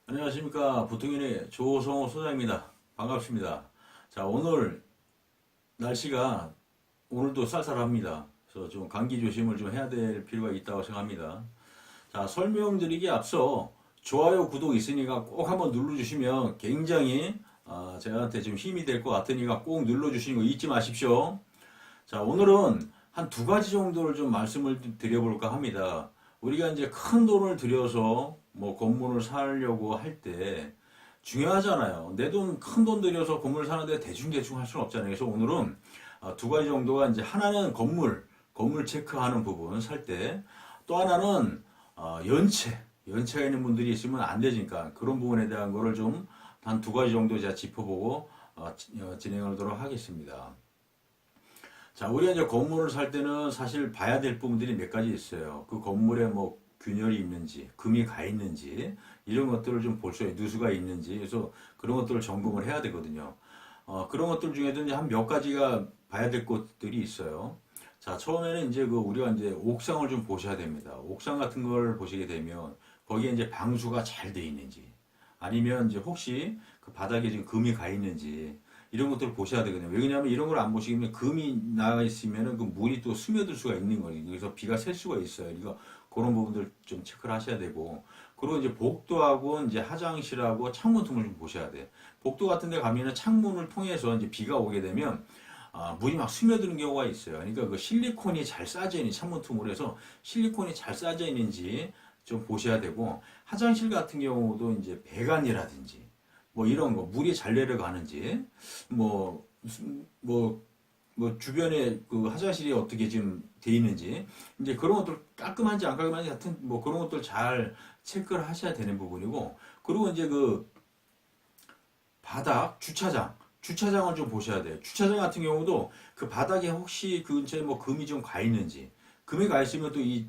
안녕하십니까. 보통인의 조성호 소장입니다. 반갑습니다. 자, 오늘 날씨가 오늘도 쌀쌀합니다. 그래서 좀 감기 조심을 좀 해야 될 필요가 있다고 생각합니다. 자, 설명드리기 앞서 좋아요, 구독 있으니까 꼭 한번 눌러주시면 굉장히 저한테 좀 힘이 될 것 같으니까 꼭 눌러주시는 거 잊지 마십시오. 자, 오늘은 한 두 가지 정도를 좀 말씀을 드려볼까 합니다. 우리가 이제 큰 돈을 들여서 뭐 건물을 사려고 할 때 중요하잖아요. 내 돈 큰 돈 들여서 건물 사는데 대충대충 할 수는 없잖아요. 그래서 오늘은 두 가지 정도가 이제 하나는 건물 체크하는 부분 살 때, 또 하나는 연체가 있는 분들이 있으면 안 되니까 그런 부분에 대한 거를 좀 한 두 가지 정도 제가 짚어보고 진행하도록 하겠습니다. 자, 우리가 이제 건물을 살 때는 사실 봐야 될 부분들이 몇 가지 있어요. 그 건물에 뭐 균열이 있는지, 금이 가 있는지, 이런 것들을 좀 볼 수 있어요. 누수가 있는지. 그래서 그런 것들을 점검을 해야 되거든요. 그런 것들 중에도 이제 한 몇 가지가 봐야 될 것들이 있어요. 자, 처음에는 이제 우리가 이제 옥상을 좀 보셔야 됩니다. 옥상 같은 걸 보시게 되면 거기에 이제 방수가 잘 돼 있는지, 아니면 이제 혹시 그 바닥에 지금 금이 가 있는지, 이런 것들을 보셔야 되거든요. 왜냐하면 이런 걸 안 보시면 금이 나가 있으면은 그 물이 또 스며들 수가 있는 거예요. 그래서 비가 셀 수가 있어요. 그러니까 그런 부분들 좀 체크를 하셔야 되고, 그리고 이제 복도하고 이제 화장실하고 창문 틈을 좀 보셔야 돼. 복도 같은 데 가면은 창문을 통해서 이제 비가 오게 되면 물이 막 스며드는 경우가 있어요. 그러니까 그 실리콘이 잘 싸져 있는 창문 틈으로 해서 실리콘이 잘 싸져 있는지 좀 보셔야 되고, 화장실 같은 경우도 이제 배관이라든지 뭐 이런 거 물이 잘 내려가는지, 뭐, 뭐, 뭐 주변에 그 화장실이 어떻게 지금 돼 있는지, 이제 그런 것들 깔끔한지 안 깔끔한지 같은 뭐 그런 것들 잘 체크를 하셔야 되는 부분이고, 그리고 이제 그 바닥 주차장을 좀 보셔야 돼요. 주차장 같은 경우도 그 바닥에 혹시 그 근처에 뭐 금이 좀 가 있는지, 금이 가 있으면 또 이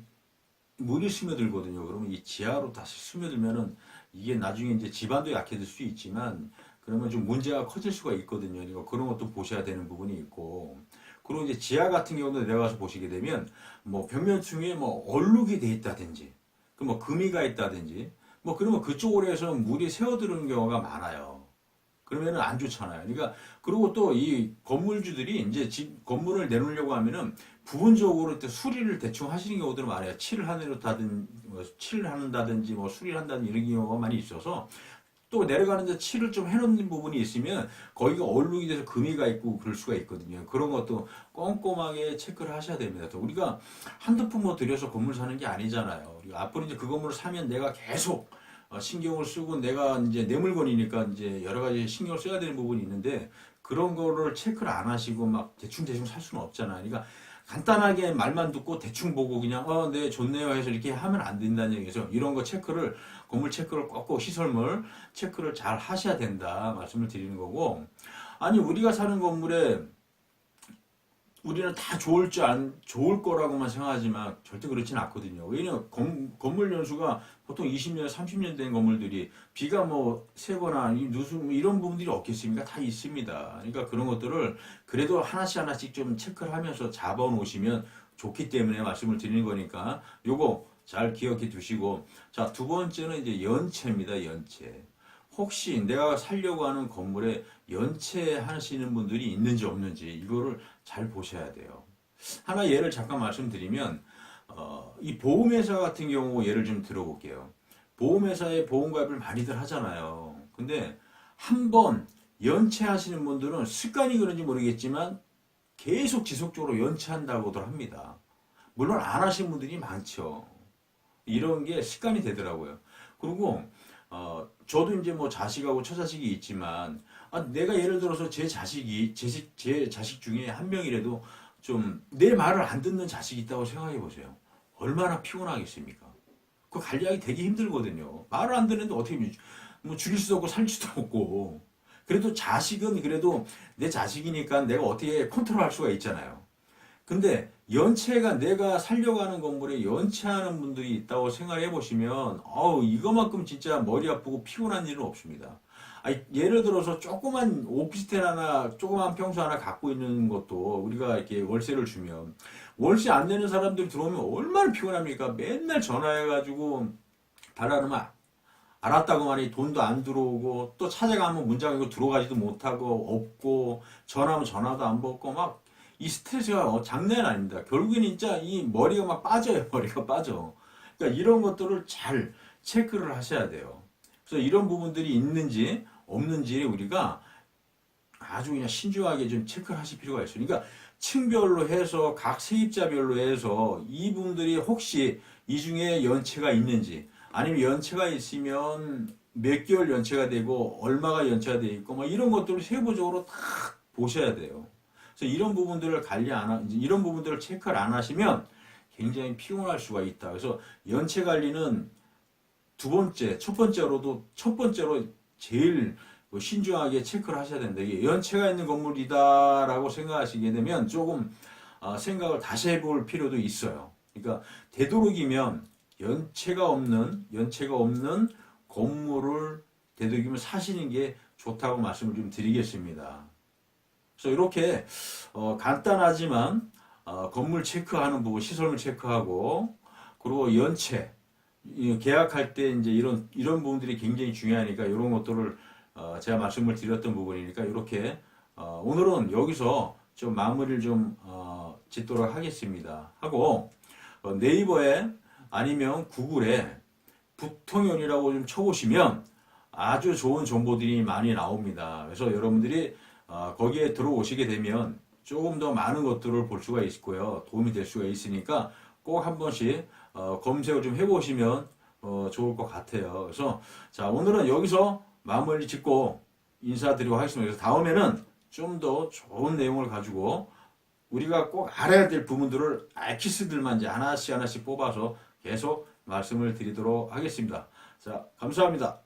물이 스며들거든요. 그러면 이 지하로 다시 스며들면은 이게 나중에 이제 집안도 약해질 수 있지만, 그러면 좀 문제가 커질 수가 있거든요. 그러니까 그런 것도 보셔야 되는 부분이 있고, 그리고 이제 지하 같은 경우도 내려가서 보시게 되면 뭐 벽면층에 뭐 얼룩이 돼 있다든지, 그 뭐 금이 가 있다든지, 뭐 그러면 그쪽으로 해서 물이 새어들어오는 경우가 많아요. 그러면은 안 좋잖아요. 그러니까 그리고 또 이 건물주들이 이제 집 건물을 내놓으려고 하면은 부분적으로 또 수리를 대충 하시는 경우들은 많아요. 칠을 하는다든지 뭐 칠을 한다든지 뭐 수리를 한다든지 이런 경우가 많이 있어서, 또 내려가는데 칠을 좀 해놓는 부분이 있으면 거기가 얼룩이 돼서 금이가 있고 그럴 수가 있거든요. 그런 것도 꼼꼼하게 체크를 하셔야 됩니다. 또 우리가 한두 푼 뭐 들여서 건물 사는 게 아니잖아요. 우리가 앞으로 이제 그 건물을 사면 내가 계속 신경을 쓰고, 내가 이제 내 물건이니까 이제 여러 가지 신경을 써야 되는 부분이 있는데, 그런 거를 체크를 안 하시고 막 대충 살 수는 없잖아요. 그러니까 간단하게 말만 듣고 대충 보고 그냥 네 좋네요 해서 이렇게 하면 안 된다는 얘기죠. 이런 거 체크를, 건물 체크를 꼭꼭, 시설물 체크를 잘 하셔야 된다 말씀을 드리는 거고, 아니 우리가 사는 건물에 우리는 다 좋을 거라고만 생각하지만 절대 그렇지는 않거든요. 왜냐면 건물 연수가 보통 20년, 30년 된 건물들이 비가 뭐 새거나 누수 뭐 이런 부분들이 없겠습니까? 다 있습니다. 그러니까 그런 것들을 그래도 하나씩 좀 체크를 하면서 잡아 놓으시면 좋기 때문에 말씀을 드리는 거니까 요거 잘 기억해 두시고, 자, 두 번째는 이제 연체입니다. 연체. 혹시 내가 살려고 하는 건물에 연체하시는 분들이 있는지 없는지 이거를 잘 보셔야 돼요. 하나 예를 잠깐 말씀드리면, 이 보험회사 같은 경우 예를 좀 들어볼게요. 보험회사에 보험가입을 많이들 하잖아요. 근데 한 번 연체하시는 분들은 습관이 그런지 모르겠지만 계속 지속적으로 연체한다고들 합니다. 물론 안 하신 분들이 많죠. 이런 게 습관이 되더라고요. 그리고 저도 이제 뭐 자식하고 처자식이 있지만, 내가 예를 들어서 제 자식 중에 한 명이라도 좀 내 말을 안 듣는 자식이 있다고 생각해 보세요. 얼마나 피곤하겠습니까? 그 관리하기 되게 힘들거든요. 말을 안 듣는데 어떻게 뭐 죽일 수도 없고 살 수도 없고. 그래도 자식은 그래도 내 자식이니까 내가 어떻게 컨트롤할 수가 있잖아요. 근데 연체가, 내가 살려고 하는 건물에 연체하는 분들이 있다고 생각해 보시면 이거만큼 진짜 머리 아프고 피곤한 일은 없습니다. 예를 들어서 조그만 오피스텔 하나, 조그만 평수 하나 갖고 있는 것도 우리가 이렇게 월세를 주면 월세 안 내는 사람들이 들어오면 얼마나 피곤합니까? 맨날 전화해가지고 달라놓으면 알았다고만이 돈도 안 들어오고 또 찾아가면 문자가 들어가지도 못하고 없고 전화하면 전화도 안 받고 막 이 스트레스가 장난 아닙니다. 결국엔 진짜 이 머리가 막 빠져요. 머리가 빠져. 그러니까 이런 것들을 잘 체크를 하셔야 돼요. 그래서 이런 부분들이 있는지 없는지 우리가 아주 그냥 신중하게 좀 체크를 하실 필요가 있어요. 그러니까 층별로 해서 각 세입자별로 해서 이분들이 혹시 이 중에 연체가 있는지 아니면 연체가 있으면 몇 개월 연체가 되고 얼마가 연체가 돼 있고 뭐 이런 것들을 세부적으로 다 보셔야 돼요. 그래서 이런 부분들을 이런 부분들을 체크를 안 하시면 굉장히 피곤할 수가 있다. 그래서 연체 관리는 첫 번째로 제일 신중하게 체크를 하셔야 된다. 이게 연체가 있는 건물이다라고 생각하시게 되면 조금 생각을 다시 해볼 필요도 있어요. 그러니까 되도록이면 연체가 없는 건물을 되도록이면 사시는 게 좋다고 말씀을 좀 드리겠습니다. 그래서 이렇게 간단하지만 건물 체크하는 부분, 시설물 체크하고 그리고 연체 계약할 때 이제 이런 부분들이 굉장히 중요하니까 이런 것들을 제가 말씀을 드렸던 부분이니까 이렇게 오늘은 여기서 좀 마무리를 좀 짓도록 하겠습니다. 하고 네이버에 아니면 구글에 북통연이라고 좀 쳐보시면 아주 좋은 정보들이 많이 나옵니다. 그래서 여러분들이 거기에 들어오시게 되면 조금 더 많은 것들을 볼 수가 있고요. 도움이 될 수가 있으니까 꼭 한 번씩 검색을 좀 해보시면 좋을 것 같아요. 그래서 자 오늘은 여기서 마무리 짓고 인사드리도록 하겠습니다. 그래서 다음에는 좀 더 좋은 내용을 가지고 우리가 꼭 알아야 될 부분들을 알키스들만 이제 하나씩 뽑아서 계속 말씀을 드리도록 하겠습니다. 자, 감사합니다.